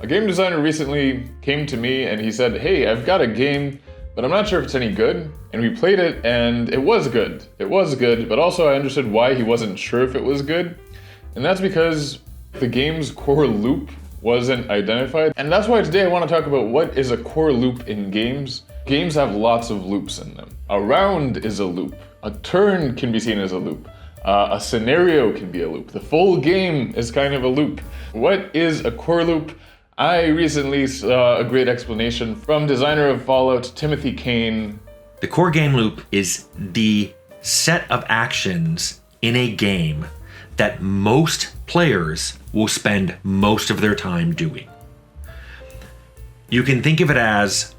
A game designer recently came to me and he said, hey, I've got a game, but I'm not sure if it's any good. And we played it and it was good. It was good, but also I understood why he wasn't sure if it was good. And that's because the game's core loop wasn't identified. And that's why today I want to talk about what is a core loop in games. Games have lots of loops in them. A round is a loop. A turn can be seen as a loop. A scenario can be a loop. The full game is kind of a loop. What is a core loop? I recently saw a great explanation from designer of Fallout, Timothy Kane. The core game loop is the set of actions in a game that most players will spend most of their time doing. You can think of it as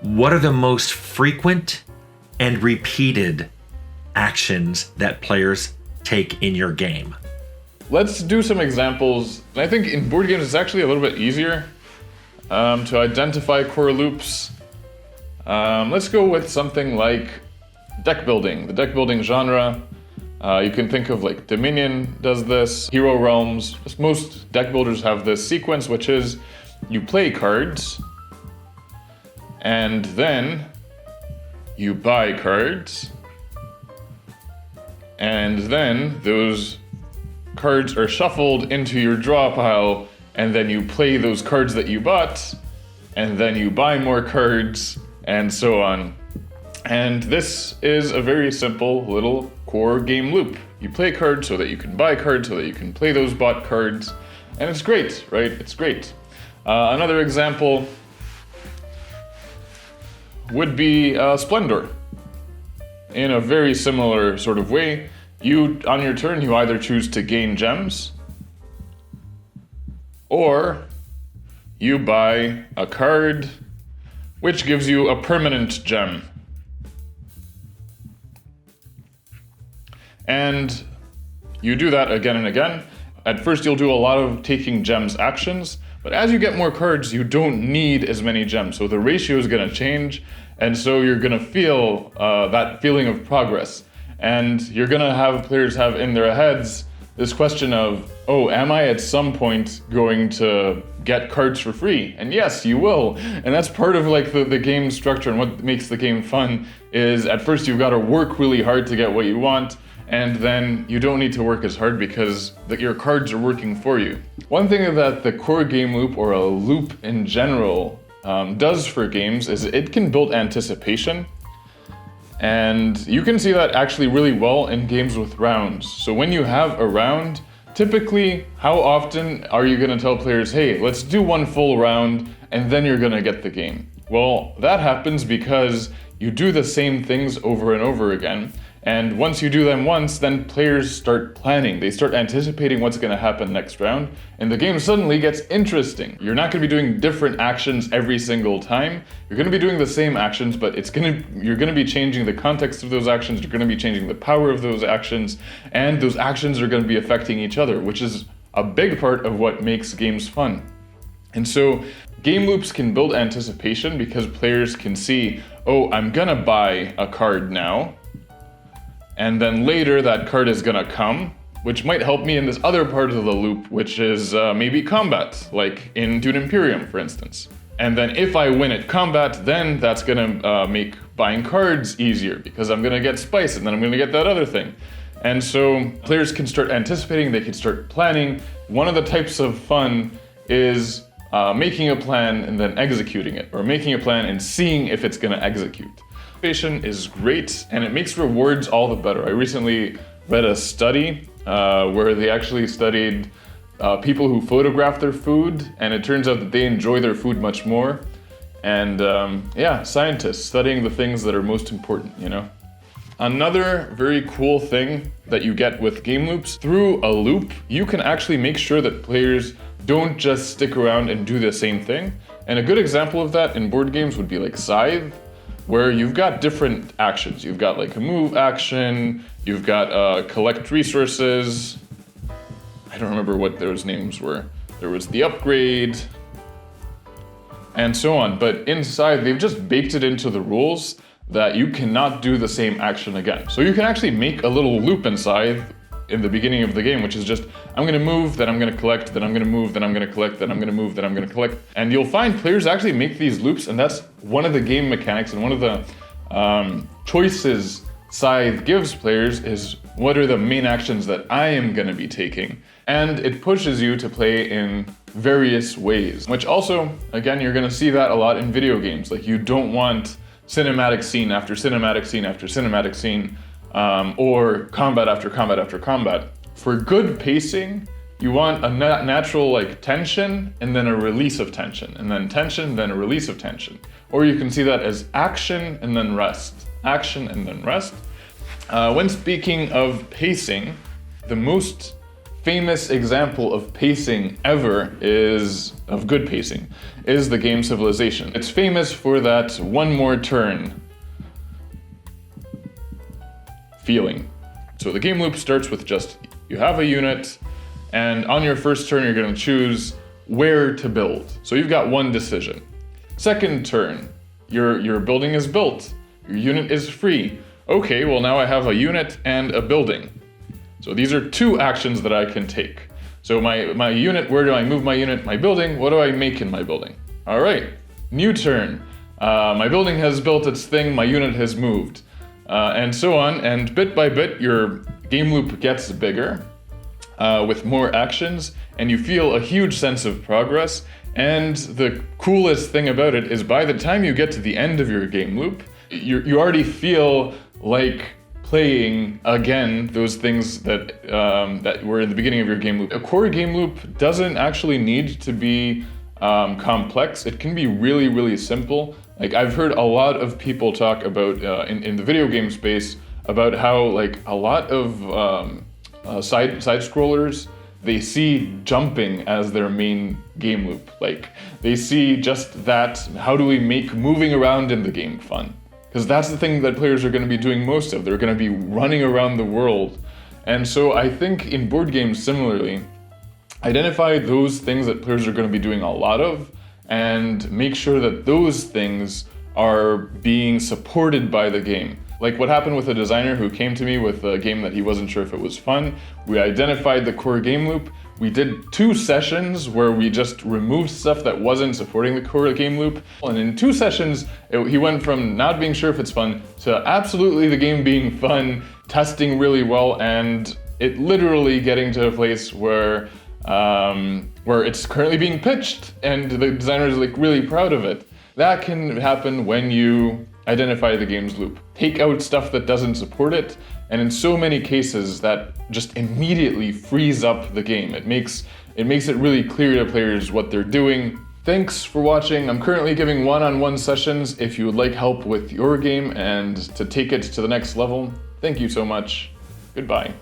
what are the most frequent and repeated actions that players take in your game. Let's do some examples. I think in board games it's actually a little bit easier to identify core loops. Let's go with something like deck building, the deck building genre. You can think of like Dominion does this, Hero Realms. Most deck builders have this sequence, which is you play cards and then you buy cards and then those cards are shuffled into your draw pile, and then you play those cards that you bought, and then you buy more cards, and so on. And this is a very simple little core game loop. You play cards so that you can buy cards, so that you can play those bought cards, and it's great, right? It's great. Another example would be Splendor. In a very similar sort of way, on your turn, you either choose to gain gems, or you buy a card, which gives you a permanent gem. And you do that again and again. At first, you'll do a lot of taking gems actions, but as you get more cards, you don't need as many gems. So the ratio is gonna change, and so you're gonna feel that feeling of progress. And you're gonna have players have in their heads this question of, oh, am I at some point going to get cards for free? And yes, you will. And that's part of like the game structure, and what makes the game fun is at first you've gotta work really hard to get what you want, and then you don't need to work as hard because your cards are working for you. One thing that the core game loop, or a loop in general, does for games is it can build anticipation. And you can see that actually really well in games with rounds. So when you have a round, typically, how often are you gonna tell players, hey, let's do one full round, and then you're gonna get the game? Well, that happens because you do the same things over and over again. And once you do them once, then players start planning. They start anticipating what's gonna happen next round, and the game suddenly gets interesting. You're not gonna be doing different actions every single time. You're gonna be doing the same actions, but you're gonna be changing the context of those actions, you're gonna be changing the power of those actions, and those actions are gonna be affecting each other, which is a big part of what makes games fun. And so, game loops can build anticipation because players can see, oh, I'm gonna buy a card now, and then later that card is gonna come, which might help me in this other part of the loop, which is maybe combat, like in Dune Imperium, for instance. And then if I win at combat, then that's gonna make buying cards easier because I'm gonna get spice and then I'm gonna get that other thing. And so players can start anticipating, they can start planning. One of the types of fun is making a plan and then executing it, or making a plan and seeing if it's gonna execute. Anticipation is great, and it makes rewards all the better. I recently read a study where they actually studied people who photograph their food, and it turns out that they enjoy their food much more. And yeah, scientists studying the things that are most important, you know? Another very cool thing that you get with game loops, through a loop, you can actually make sure that players don't just stick around and do the same thing. And a good example of that in board games would be like Scythe, where you've got different actions. You've got like a move action, you've got collect resources. I don't remember what those names were. There was the upgrade, and so on. But inside, they've just baked it into the rules that you cannot do the same action again. So you can actually make a little loop inside in the beginning of the game, which is just, I'm gonna move, then I'm gonna collect, then I'm gonna move, then I'm gonna collect, then I'm gonna move, then I'm gonna collect. And you'll find players actually make these loops, and that's one of the game mechanics and one of the choices Scythe gives players is what are the main actions that I am gonna be taking. And it pushes you to play in various ways, which also, again, you're gonna see that a lot in video games. Like, you don't want cinematic scene after cinematic scene after cinematic scene, or combat after combat after combat. For good pacing, you want a natural like tension and then a release of tension, and then tension, then a release of tension. Or you can see that as action and then rest, action and then rest. When speaking of pacing, the most famous example of pacing ever of good pacing is the game Civilization. It's famous for that one more turn feeling. So the game loop starts with just, you have a unit, and on your first turn you're gonna choose where to build. So you've got one decision. Second turn, your building is built, your unit is free. Okay, well now I have a unit and a building. So these are two actions that I can take. So my unit, where do I move my unit? My building, what do I make in my building? All right, new turn. My building has built its thing, my unit has moved. And so on, and bit by bit, your game loop gets bigger with more actions, and you feel a huge sense of progress. And the coolest thing about it is by the time you get to the end of your game loop, you already feel like playing again those things that that were in the beginning of your game loop. A core game loop doesn't actually need to be complex. It can be really, really simple. Like, I've heard a lot of people talk about in the video game space about how like a lot of side scrollers, they see jumping as their main game loop. Like, they see just that, how do we make moving around in the game fun? Because that's the thing that players are going to be doing most of. They're going to be running around the world. And so I think in board games similarly, identify those things that players are going to be doing a lot of, and make sure that those things are being supported by the game. Like what happened with a designer who came to me with a game that he wasn't sure if it was fun. We identified the core game loop. We did 2 sessions where we just removed stuff that wasn't supporting the core game loop. And in 2 sessions, he went from not being sure if it's fun to absolutely the game being fun, testing really well, and it literally getting to a place where it's currently being pitched and the designer is like really proud of it. That can happen when you identify the game's loop. Take out stuff that doesn't support it, and in so many cases that just immediately frees up the game. It makes it really clear to players what they're doing. Thanks for watching. I'm currently giving one-on-one sessions if you would like help with your game and to take it to the next level. Thank you so much. Goodbye.